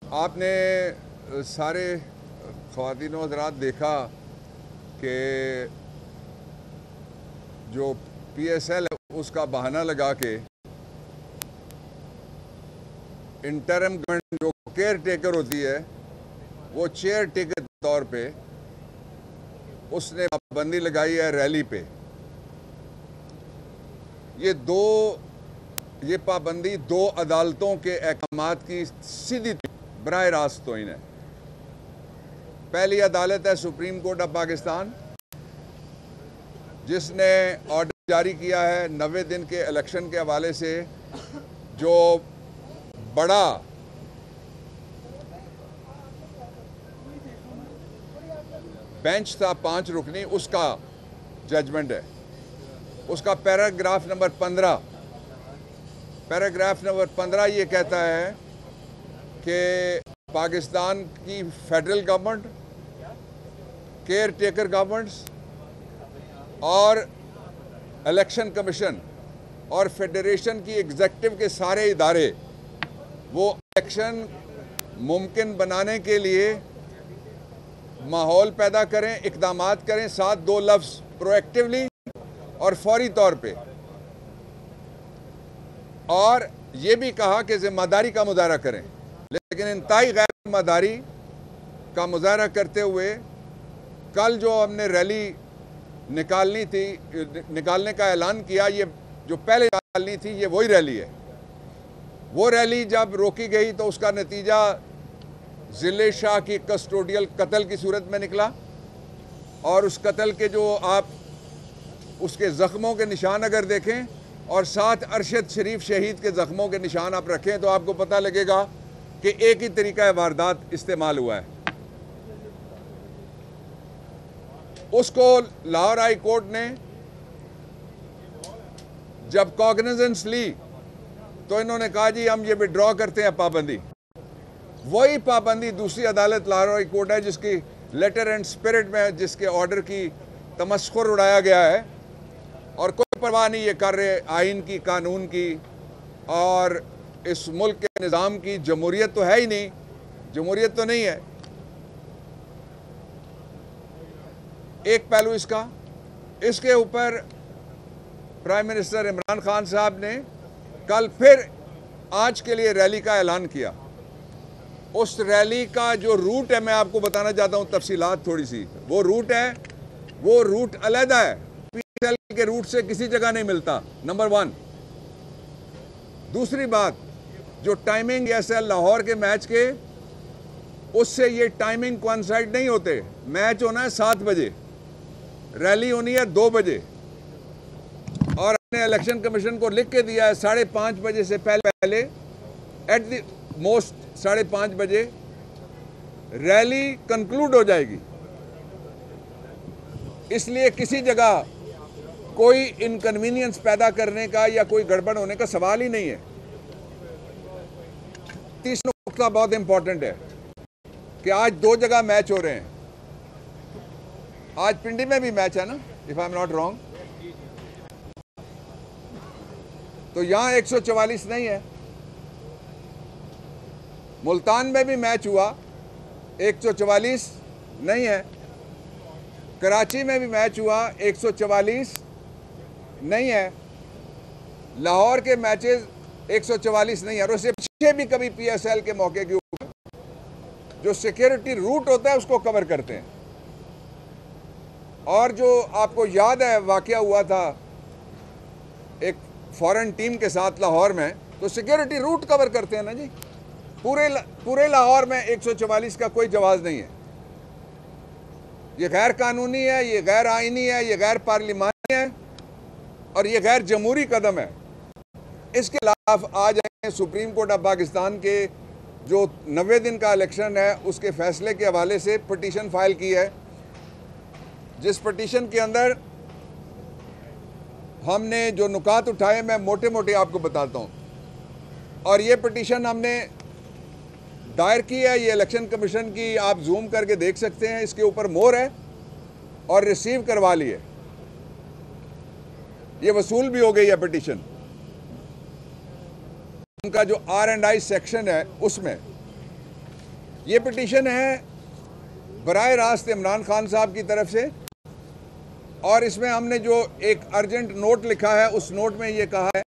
आपने सारे ख़वातीन हज़रात देखा कि जो PSL है उसका बहाना लगा के इंटरम गवर्नमेंट जो केयर टेकर होती है वो चेयर टेकर के तौर पे उसने पाबंदी लगाई है रैली पे। ये पाबंदी दो अदालतों के अहकामात की सीधी बराह रास्त तौहीन है। पहली अदालत है सुप्रीम कोर्ट ऑफ पाकिस्तान, जिसने ऑर्डर जारी किया है 90 दिन के इलेक्शन के हवाले से। जो बड़ा बेंच था 5 रुकनी, उसका जजमेंट है। उसका पैराग्राफ नंबर 15 ये कहता है कि पाकिस्तान की federal government, care taker governments और इलेक्शन कमीशन और फेडरेशन की एग्जेक्टिव के सारे इदारे वो इलेक्शन मुमकिन बनाने के लिए माहौल पैदा करें, इक़दामात करें। साथ 2 लफ्ज़ प्रोएक्टिवली और फौरी तौर पे। और ये भी कहा कि ज़िम्मेदारी का मुजाहरा करें, लेकिन इंतहाई गैर ज़िम्मेदारी का मुजाहरा करते हुए कल जो हमने रैली निकालने का ऐलान किया, ये जो पहले निकालनी थी ये वही रैली है। वो रैली जब रोकी गई तो उसका नतीजा ज़िले शाह की कस्टोडियल कत्ल की सूरत में निकला। और उस कत्ल के जो आप उसके ज़ख्मों के निशान अगर देखें और साथ अरशद शरीफ शहीद के ज़ख्मों के निशान आप रखें तो आपको पता लगेगा कि एक ही तरीका वारदात इस्तेमाल हुआ है। उसको लाहौर हाई कोर्ट ने जब कॉग्निजेंस ली तो इन्होंने कहा जी हम ये विड्रॉ करते हैं पाबंदी। वही पाबंदी दूसरी अदालत लाहौर हाई कोर्ट है जिसकी लेटर एंड स्पिरिट में जिसके ऑर्डर की तमस्खुर उड़ाया गया है और कोई परवाह नहीं ये कर रहे आइन की, कानून की और इस मुल्क के निज़ाम की। जमहूरियत तो है ही नहीं, जमहूरियत तो नहीं है। एक पहलू इसके ऊपर प्राइम मिनिस्टर इमरान खान साहब ने कल फिर आज के लिए रैली का ऐलान किया। उस रैली का जो रूट है मैं आपको बताना चाहता हूं, तफसीलात थोड़ी सी। वो रूट अलहदा है, PSL के रूट से किसी जगह नहीं मिलता, नंबर 1। दूसरी बात, जो टाइमिंग ऐसा लाहौर के मैच के, उससे ये टाइमिंग कोइंसाइड नहीं होते। मैच होना है 7 बजे, रैली होनी है 2 बजे और हमने इलेक्शन कमीशन को लिख के दिया है 5:30 बजे से पहले एट द मोस्ट 5:30 बजे रैली कंक्लूड हो जाएगी। इसलिए किसी जगह कोई इनकन्वीनियंस पैदा करने का या कोई गड़बड़ होने का सवाल ही नहीं है। तीसरा नुकता बहुत इंपॉर्टेंट है कि आज 2 जगह मैच हो रहे हैं। आज पिंडी में भी मैच है ना, if I am not wrong. तो यहां 144 नहीं है। मुल्तान में भी मैच हुआ, 144 नहीं है। कराची में भी मैच हुआ, 144 नहीं है। लाहौर के मैचेस 144 नहीं है। और उससे पीछे भी कभी PSL के मौके के ऊपर जो सिक्योरिटी रूट होता है उसको कवर करते हैं। और जो आपको याद है वाकया हुआ था एक फॉरेन टीम के साथ लाहौर में, तो सिक्योरिटी रूट कवर करते हैं ना जी। पूरे लाहौर में 144 का कोई जवाब नहीं है। ये गैर कानूनी है, ये गैर आईनी है, ये गैर पार्लिमानी है और ये गैर जमहूरी कदम है। इसके खिलाफ आज सुप्रीम कोर्ट ऑफ पाकिस्तान के जो 90 दिन का इलेक्शन है उसके फैसले के हवाले से पिटीशन फाइल की है, जिस पिटीशन के अंदर हमने जो नुकात उठाए मैं मोटे मोटे आपको बताता हूँ। और ये पिटीशन हमने दायर की है, ये इलेक्शन कमीशन की, आप जूम करके देख सकते हैं। इसके ऊपर मोहर है और रिसीव करवा ली है। ये वसूल भी हो गई है पिटीशन। उनका जो R&I सेक्शन है उसमें ये पिटीशन है बराह रास्त इमरान खान साहब की तरफ से, और इसमें हमने जो एक अर्जेंट नोट लिखा है उस नोट में ये कहा है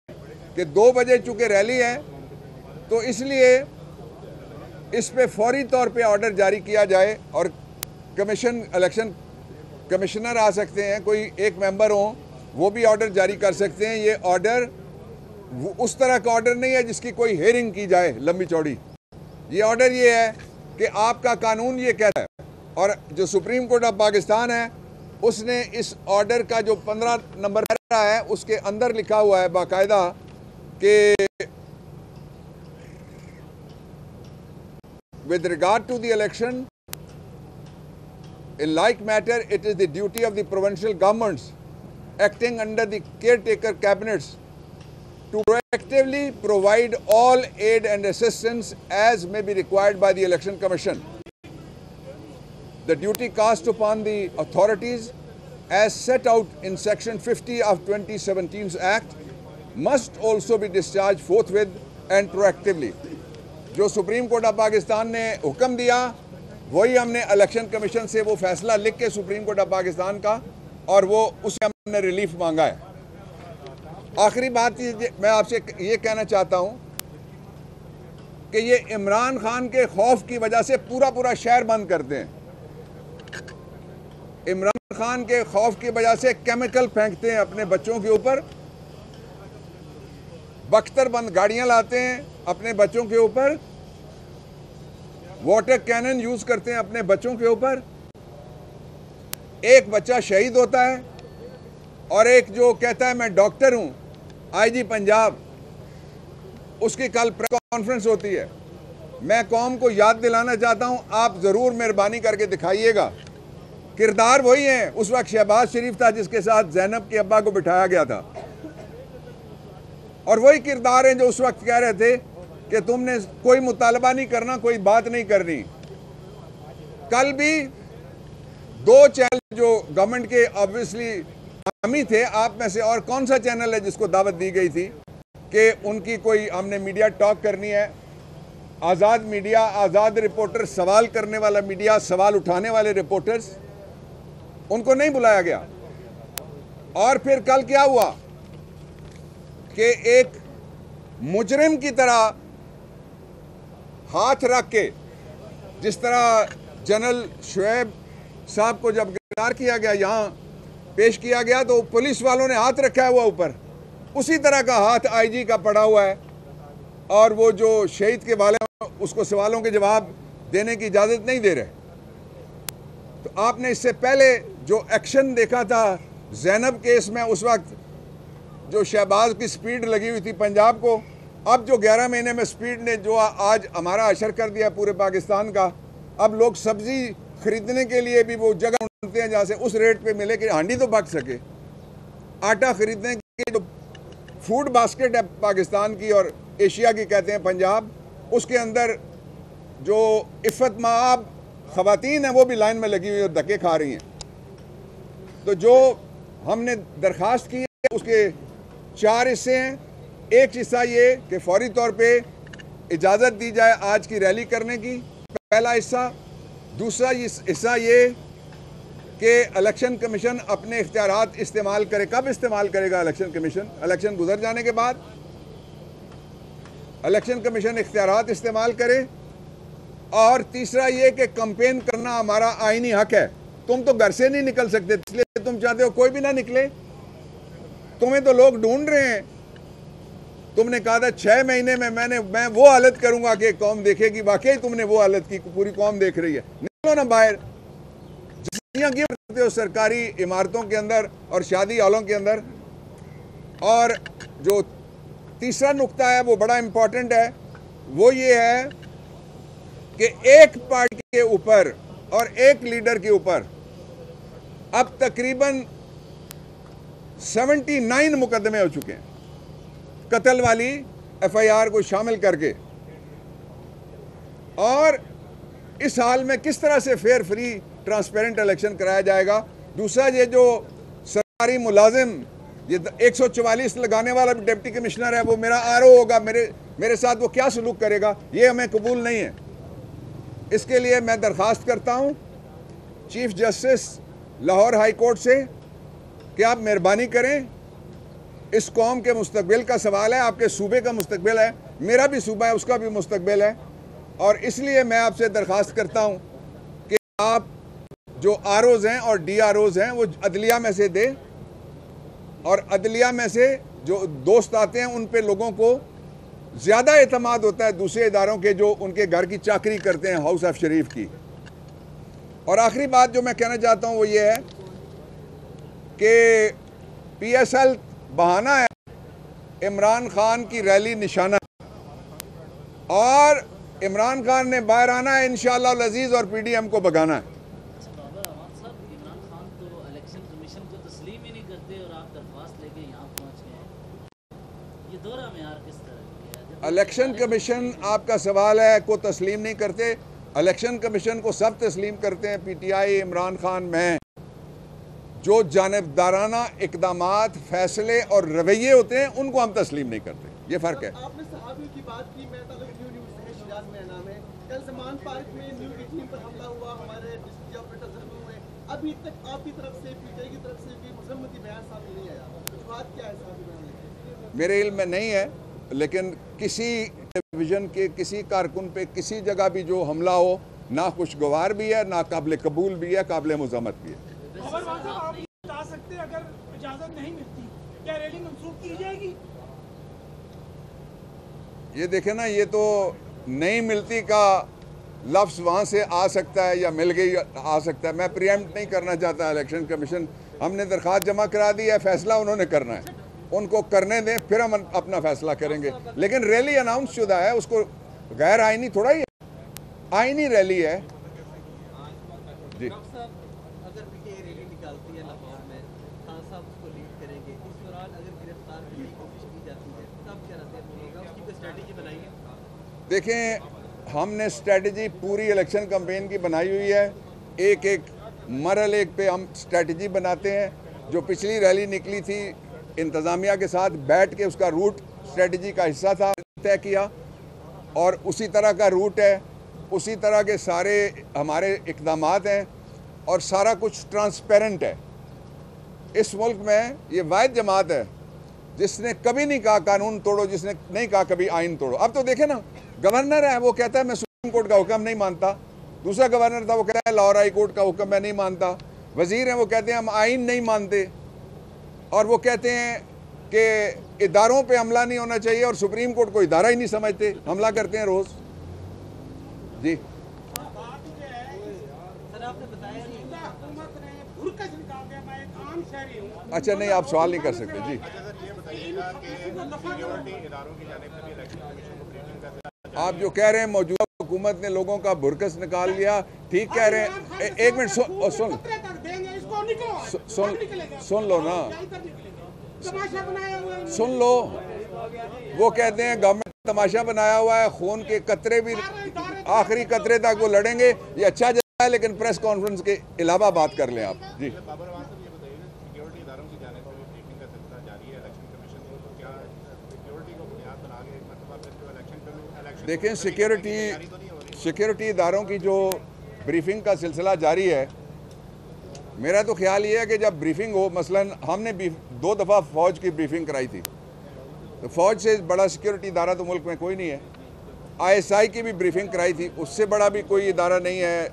कि 2 बजे चूँकि रैली है तो इसलिए इस पे फौरी तौर पे ऑर्डर जारी किया जाए, और इलेक्शन कमिश्नर आ सकते हैं, कोई एक मेंबर हो वो भी ऑर्डर जारी कर सकते हैं। ये ऑर्डर उस तरह का ऑर्डर नहीं है जिसकी कोई हेयरिंग की जाए लंबी चौड़ी। ये ऑर्डर ये है कि आपका कानून ये कहता है, और जो सुप्रीम कोर्ट ऑफ पाकिस्तान है उसने इस ऑर्डर का जो 15 नंबर है उसके अंदर लिखा हुआ है बाकायदा कि with regard to the election, in like matter, it is the duty of the provincial governments acting under the caretaker cabinets to proactively provide all aid and assistance as may be required by the Election Commission. The duty cast upon the authorities as set out in Section 50 of 2017's Act must also be discharged forthwith and proactively. जो supreme court of Pakistan ने हुक्म दिया वही हमने election commission से वो फैसला लिख के सुप्रीम कोर्ट ऑफ पाकिस्तान का, और वो उसे हमने रिलीफ मांगा है। आखिरी बात मैं आपसे ये कहना चाहता हूँ कि ये इमरान खान के खौफ की वजह से पूरा शहर बंद करते हैं। इमरान खान के खौफ की वजह से केमिकल फेंकते हैं अपने बच्चों के ऊपर, बख्तरबंद गाड़ियां लाते हैं अपने बच्चों के ऊपर, वाटर कैनन यूज करते हैं अपने बच्चों के ऊपर। एक बच्चा शहीद होता है और एक जो कहता है मैं डॉक्टर हूं, आईजी पंजाब, उसकी कल प्रेस कॉन्फ्रेंस होती है। मैं कौम को याद दिलाना चाहता हूं, आप जरूर मेहरबानी करके दिखाइएगा, किरदार वही है। उस वक्त शहबाज शरीफ था जिसके साथ जैनब के अब्बा को बिठाया गया था, और वही किरदार हैं जो उस वक्त कह रहे थे कि तुमने कोई मुतालबा नहीं करना, कोई बात नहीं करनी। कल भी 2 चैनल जो गवर्नमेंट के ऑब्वियसली हामी थे, आप में से और कौन सा चैनल है जिसको दावत दी गई थी कि उनकी कोई हमने मीडिया टॉक करनी है, आज़ाद मीडिया, आज़ाद रिपोर्टर, सवाल करने वाला मीडिया, सवाल उठाने वाले रिपोर्टर्स, उनको नहीं बुलाया गया। और फिर कल क्या हुआ कि एक मुजरिम की तरह हाथ रख के, जिस तरह जनरल शुएब साहब को जब गिरफ्तार किया गया, यहाँ पेश किया गया, तो पुलिस वालों ने हाथ रखा है हुआ ऊपर, उसी तरह का हाथ आईजी का पड़ा हुआ है, और वो जो शहीद के वाले उसको सवालों के जवाब देने की इजाज़त नहीं दे रहे। तो आपने इससे पहले जो एक्शन देखा था जैनब केस में, उस वक्त जो शहबाज की स्पीड लगी हुई थी पंजाब को, अब जो 11 महीने में स्पीड ने जो आज हमारा असर कर दिया पूरे पाकिस्तान का, अब लोग सब्जी खरीदने के लिए भी वो जगह ढूंढते हैं जहाँ से उस रेट पे मिले कि हांडी तो बच सके। आटा खरीदने की जो फूड बास्केट है पाकिस्तान की और एशिया की कहते हैं पंजाब, उसके अंदर जो इफ़्फ़त माब ख़वातीन हैं वो भी लाइन में लगी हुई और धक्के खा रही हैं। तो जो हमने दरख्वास्त की है उसके 4 हिस्से हैं। एक हिस्सा ये कि फौरी तौर पे इजाज़त दी जाए आज की रैली करने की, पहला हिस्सा। दूसरा हिस्सा ये कि इलेक्शन कमीशन अपने इख्तियारात इस्तेमाल करे। कब इस्तेमाल करेगा इलेक्शन कमीशन? इलेक्शन गुजर जाने के बाद इलेक्शन कमीशन इख्तियारात इस्तेमाल करे। और तीसरा ये कि कंपेन करना हमारा आईनी हक है। तुम तो घर से नहीं निकल सकते, इसलिए तुम चाहते हो कोई भी ना निकले। तुम्हें तो लोग ढूंढ रहे हैं। तुमने कहा था 6 महीने में मैं वो हालत करूंगा कि कौम देखेगी। वाकई तुमने वो हालत की, पूरी कौम देख रही है। निकलो ना बाहर, जलियां क्यों करते हो सरकारी इमारतों के अंदर और शादी हॉलों के अंदर। और जो तीसरा नुक्ता है वो बड़ा इंपॉर्टेंट है, वो ये है कि एक पार्टी के ऊपर और एक लीडर के ऊपर अब तकरीबन 79 मुकदमे हो चुके हैं, कत्ल वाली FIR को शामिल करके। और इस हाल में किस तरह से फेयर फ्री ट्रांसपेरेंट इलेक्शन कराया जाएगा। दूसरा, ये जो सरकारी मुलाजिम, ये 144 लगाने वाला डिप्टी कमिश्नर है, वो मेरा RO होगा, मेरे साथ वो क्या सलूक करेगा, ये हमें कबूल नहीं है। इसके लिए मैं दरख्वास्त करता हूँ chief justice Lahore high court से कि आप मेहरबानी करें, इस कौम के मुस्तकबिल का सवाल है, आपके सूबे का मुस्तकबिल है, मेरा भी सूबा है, उसका भी मुस्तकबिल है, और इसलिए मैं आपसे दरख्वास्त करता हूँ कि आप जो आरओज़ हैं और DROज़ हैं वो अदलिया में से दें, और अदलिया में से जो दोस्त आते हैं उन पे लोगों को ज़्यादा एतमाद होता है दूसरे इदारों के जो उनके घर की चाकरी करते हैं हाउस ऑफ शरीफ की। और आखिरी बात जो मैं कहना चाहता हूँ वो ये है कि PSL बहाना है, इमरान खान की रैली निशाना, और इमरान खान ने बाहर आना है इंशाअल्लाह अज़ीज़ और PDM को भगाना है। इमरान खान तो इलेक्शन कमीशन को तस्लीम ही नहीं करते और आप दरख्वास्त लेके यहाँ पहुँच गए, ये दोहरा मेयार किस तरह है? इलेक्शन कमीशन आपका सवाल है को तस्लीम नहीं करते, इलेक्शन कमीशन को सब तस्लीम करते हैं। PTI, इमरान खान, मैं, जो जानिबदाराना इकदामात, फैसले और रवैये होते हैं उनको हम तस्लीम नहीं करते, ये फ़र्क है। आपने सहाबियों की बात की, मैं न्यू न्यूज़ से शिराज में नाम है, कल समान पार्क में न्यू टीम पर हमला हुआ, हमारे डिस्ट्रिक्ट ऑपरेटर जख्मी हुए, अभी तक आपकी तरफ से PTI की तरफ से भी मजम्मती बयान सामने नहीं आया, बात क्या है साहब? मेरे इल्म में नहीं है, लेकिन किसी डिवीज़न के किसी कारकुन पे किसी जगह भी जो हमला हो ना खुशगवार भी है, ना काबिल कबूल भी है, काबिल मज़म्मत भी है। आप बता सकते हैं अगर इजाज़त नहीं मिलती क्या रैली मंसूख की जाएगी? ये देखे ना, ये तो नहीं मिलती का लफ्ज़ वहाँ से आ सकता है या मिल गई आ सकता है। मैं प्रीएम्प्ट नहीं करना चाहता। इलेक्शन कमीशन, हमने दरख्वास्त जमा करा दी है, फैसला उन्होंने करना है, उनको करने दें, फिर हम अपना फैसला करेंगे। लेकिन रैली अनाउंस शुदा है, उसको गैर आइनी थोड़ा ही, आइनी रैली है जी। अगर PTI रैली निकालती है लाहौर में, खान साहब उसको लीड करेंगे, इस दौरान अगर गिरफ्तार करने की कोशिश की जाती है तब क्या रहता है, उसकी कोई स्ट्रेटेजी बनाई है? देखें, हमने स्ट्रेटजी पूरी इलेक्शन कैंपेन की बनाई हुई है, एक एक मरहले पे हम स्ट्रेटजी बनाते हैं। जो पिछली रैली निकली थी, इंतज़ामिया के साथ बैठ के उसका रूट स्ट्रेटजी का हिस्सा था, तय किया, और उसी तरह का रूट है, उसी तरह के सारे हमारे इक़दामात हैं, और सारा कुछ ट्रांसपेरेंट है। इस मुल्क में ये वाहिद जमात है जिसने कभी नहीं कहा कानून तोड़ो, जिसने नहीं कहा कभी आइन तोड़ो। अब तो देखें ना, गवर्नर है वो कहता है मैं सुप्रीम कोर्ट का हुक्म नहीं मानता, दूसरा गवर्नर था वो कहता है लाहौर हाई कोर्ट का हुक्म मैं नहीं मानता, वजीर हैं वो कहते हैं हम आइन नहीं मानते, और वो कहते हैं कि इदारों पे हमला नहीं होना चाहिए, और सुप्रीम कोर्ट को इदारा ही नहीं समझते, हमला करते हैं रोज़ जी। सर आपने बताया अच्छा नहीं, आप सवाल नहीं कर सकते जी। आप जो कह रहे हैं मौजूदा हुकूमत ने लोगों का बुरकस निकाल लिया, ठीक कह रहे हैं। एक मिनट सुन लो ना, सुन लो। वो कहते हैं गवर्नमेंट तमाशा बनाया हुआ है, खून के कतरे भी आखिरी कतरे तक वो लड़ेंगे, ये अच्छा जगह है, लेकिन प्रेस कॉन्फ्रेंस के अलावा बात कर लें आप जी। देखें, सिक्योरिटी इदारों की जो ब्रीफिंग का सिलसिला जारी है, मेरा तो ख्याल ये है कि जब ब्रीफिंग हो, मसलन हमने 2 दफ़ा फ़ौज की ब्रीफिंग कराई थी, तो फ़ौज से बड़ा सिक्योरिटी इदारा तो मुल्क में कोई नहीं है। ISI की भी ब्रीफिंग कराई थी, उससे बड़ा भी कोई इदारा नहीं है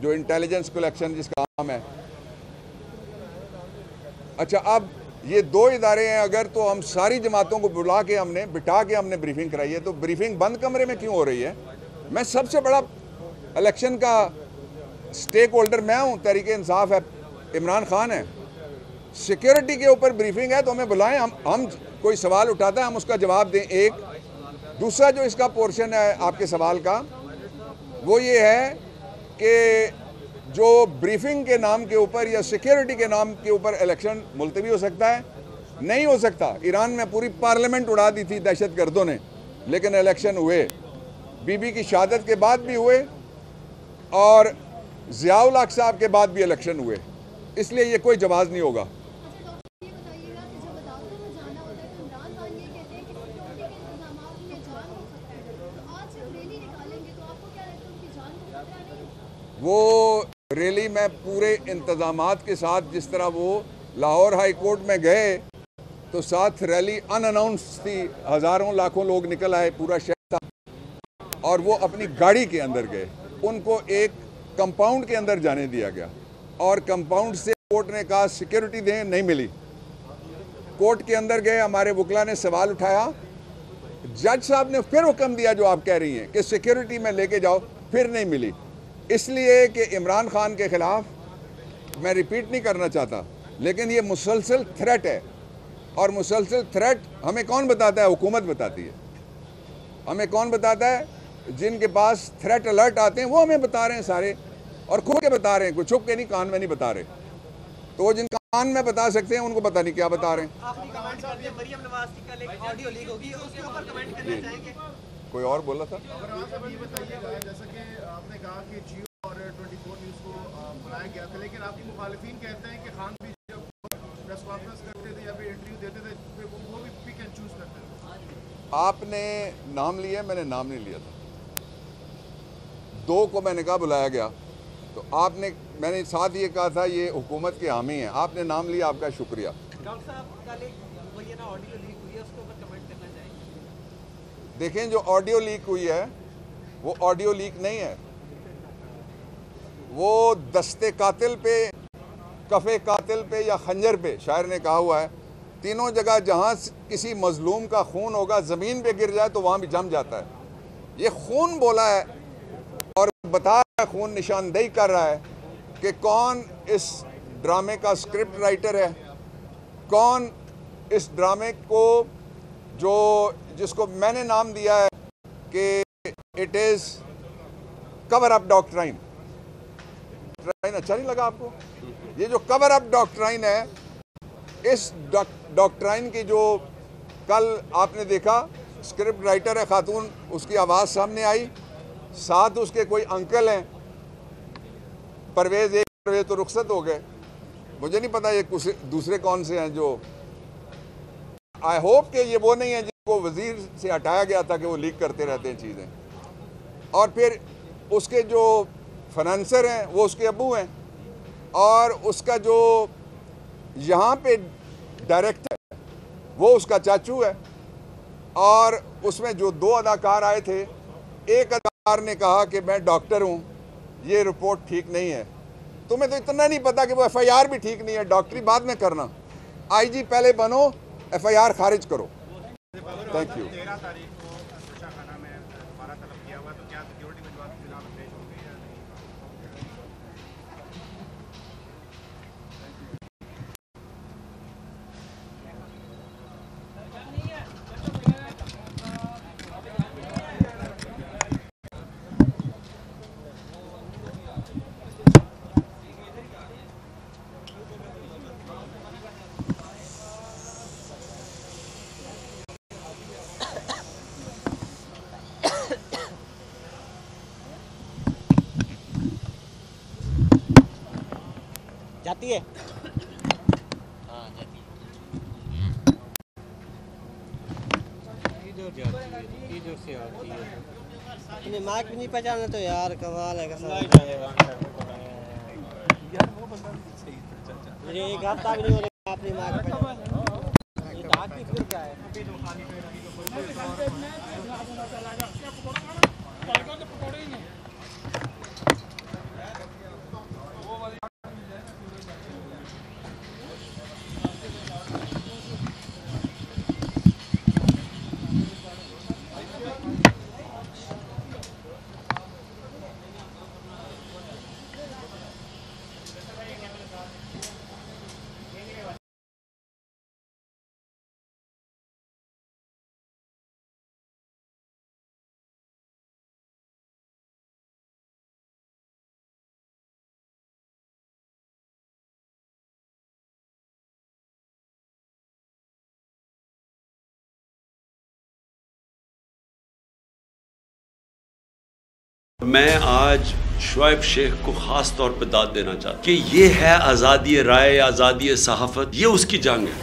जो इंटेलिजेंस कलेक्शन जिसका काम है। अच्छा, अब ये 2 इदारे हैं, अगर तो हम सारी जमातों को बुला के हमने बिठा के हमने ब्रीफिंग कराई है, तो ब्रीफिंग बंद कमरे में क्यों हो रही है? मैं सबसे बड़ा इलेक्शन का स्टेक होल्डर मैं हूँ, तहरीक इंसाफ है, इमरान खान है। सिक्योरिटी के ऊपर ब्रीफिंग है तो हमें बुलाएं, हम कोई सवाल उठाता है हम उसका जवाब दें। एक दूसरा जो इसका पोर्शन है आपके सवाल का, वो ये है कि जो ब्रीफिंग के नाम के ऊपर या सिक्योरिटी के नाम के ऊपर इलेक्शन मुलतवी हो सकता है, नहीं हो सकता। ईरान में पूरी पार्लियामेंट उड़ा दी थी दहशतगर्दों ने, लेकिन इलेक्शन हुए, बीबी की शहादत के बाद भी हुए, और ज़ियाउल हक साहब के बाद भी इलेक्शन हुए, इसलिए ये कोई जवाब नहीं होगा। वो रैली में पूरे इंतजामात के साथ, जिस तरह वो लाहौर हाई कोर्ट में गए तो साथ रैली अनअनाउंस थी, हज़ारों लाखों लोग निकल आए, पूरा शहर था, और वो अपनी गाड़ी के अंदर गए। उनको एक कंपाउंड के अंदर जाने दिया गया और कंपाउंड से कोर्ट ने कहा सिक्योरिटी दें, नहीं मिली। कोर्ट के अंदर गए, हमारे वकला ने सवाल उठाया, जज साहब ने फिर हुक्म दिया जो आप कह रही हैं कि सिक्योरिटी में लेके जाओ, फिर नहीं मिली। इसलिए कि इमरान खान के ख़िलाफ़ मैं रिपीट नहीं करना चाहता, लेकिन ये मुसलसल थ्रेट है, और मुसलसल थ्रेट हमें कौन बताता है? हुकूमत बताती है। हमें कौन बताता है? जिनके पास थ्रेट अलर्ट आते हैं वो हमें बता रहे हैं सारे, और खुल के बता रहे हैं, कोई छुप के नहीं, कान में नहीं बता रहे। तो वो जिन कान में बता सकते हैं उनको पता नहीं क्या बता रहे हैं। आखिरी कमेंट कर दिया, मरियम नवाज की कल एक ऑडियो लीक होगी, उसके ऊपर कमेंट करना चाहेंगे? कोई और बोला था? ये बताइएगा, जैसा कि आपने कहा कि जियो और 24 न्यूज़ को बुलाया गया था, लेकिन आपके मुखालिफिन कहते हैं कि खान भी जब प्रेस कॉन्फ्रेंस करते थे या फिर इंटरव्यू देते थे वो भी पिक एंड चूज करते थे। आपने नाम लिया, मैंने नाम नहीं लिया था। 2 को मैंने कहा बुलाया गया, तो आपने, मैंने साथ ये कहा था ये हुकूमत के हामी हैं, आपने नाम लिया, आपका शुक्रिया। डॉक्टर साहब कल एक वो ये ना ऑडियो लीक हुई है, उसके ऊपर कमेंट करना चाहेंगे? देखें, जो ऑडियो लीक हुई है वो ऑडियो लीक नहीं है, वो दस्ते कातिल पे, कफ़े कातिल पे या खंजर पे, शायर ने कहा हुआ है, तीनों जगह जहाँ किसी मजलूम का खून होगा, ज़मीन पे गिर जाए तो वहाँ भी जम जाता है। ये खून बोला है और बता रहा है, खून निशानदेही कर रहा है कि कौन इस ड्रामे का स्क्रिप्ट राइटर है, कौन इस ड्रामे को, जो जिसको मैंने नाम दिया है कि it is cover up doctrine. अच्छा नहीं लगा आपको? ये जो कवर अप डॉक्ट्राइन है, इस डॉक्ट्राइन की जो कल आपने देखा, स्क्रिप्ट राइटर है खातून, उसकी आवाज़ सामने आई, साथ उसके कोई अंकल हैं, परवेज़, एक तो रुखसत हो गए, मुझे नहीं पता ये दूसरे कौन से हैं। जो आई होप कि ये वो नहीं है जिनको वज़ीर से हटाया गया था कि वो लीक करते रहते हैं चीज़ें, और फिर उसके जो फाइनेंसर हैं वो उसके अब्बू हैं, और उसका जो यहाँ पे डायरेक्टर है वो उसका चाचू है, और उसमें जो 2 अदाकार आए थे, एक अदाकार ने कहा कि मैं डॉक्टर हूँ, ये रिपोर्ट ठीक नहीं है। तुम्हें तो इतना नहीं पता कि वो FIR भी ठीक नहीं है, डॉक्टरी बाद में करना, IG पहले बनो, FIR खारिज करो। Thank you. 13 तारीख को खाना में दोबारा तलब किया हुआ, तो क्या सिक्योरिटी में जवाब चुनाव में पेश होंगे या नहीं? जाती है? हाँ जाती इधर से आती है। अपने मार्क भी नहीं पहचाना तो यार कमाल है कसम। मुझे एक हफ्ता भी नहीं हो रहा अपनी मार्क पहचाना। ये दाग की फिर क्या है? मैं आज शुएब शेख को खास तौर पर दाद देना चाहता हूं कि ये है आज़ादी राय, आज़ादी सहाफ़त, ये उसकी जंग है।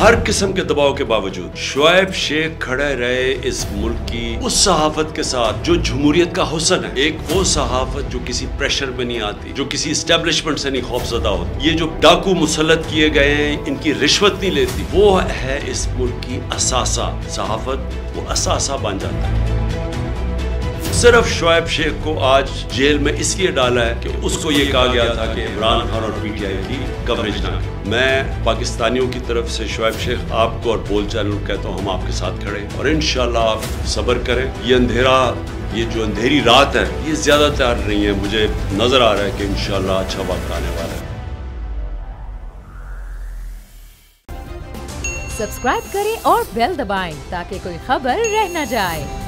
हर किस्म के दबाव के बावजूद शोएब शेख खड़े रहे इस मुल्क की उस सहाफत के साथ जो जमहूरियत का हुस्न है। एक वो सहाफत जो किसी प्रेशर में नहीं आती, जो किसी एस्टेब्लिशमेंट से नहीं खौफजदा होती। ये जो डाकू मुसल्लत किए गए हैं, इनकी रिश्वत नहीं लेती, वो है इस मुल्क की असासा। सहाफत वो असासा बन जाता है। सिर्फ शोएब शेख को आज जेल में इसलिए डाला है कि उसको ये कहा गया था कि इमरान खान और पीटीआई की कवरेज ना करें। मैं पाकिस्तानियों की तरफ से शोएब शेख आपको और बोल चैनल को कहता हूँ, हम आपके साथ खड़े हैं और इंशाल्लाह आप सब्र करें। ये अंधेरा, ये जो अंधेरी रात है, ये ज्यादा तैयार नहीं है। मुझे नजर आ रहा है कि इंशाल्लाह अच्छा वक्त आने वाला है। सब्सक्राइब करें और बेल दबाएं ताकि कोई खबर रह न जाए।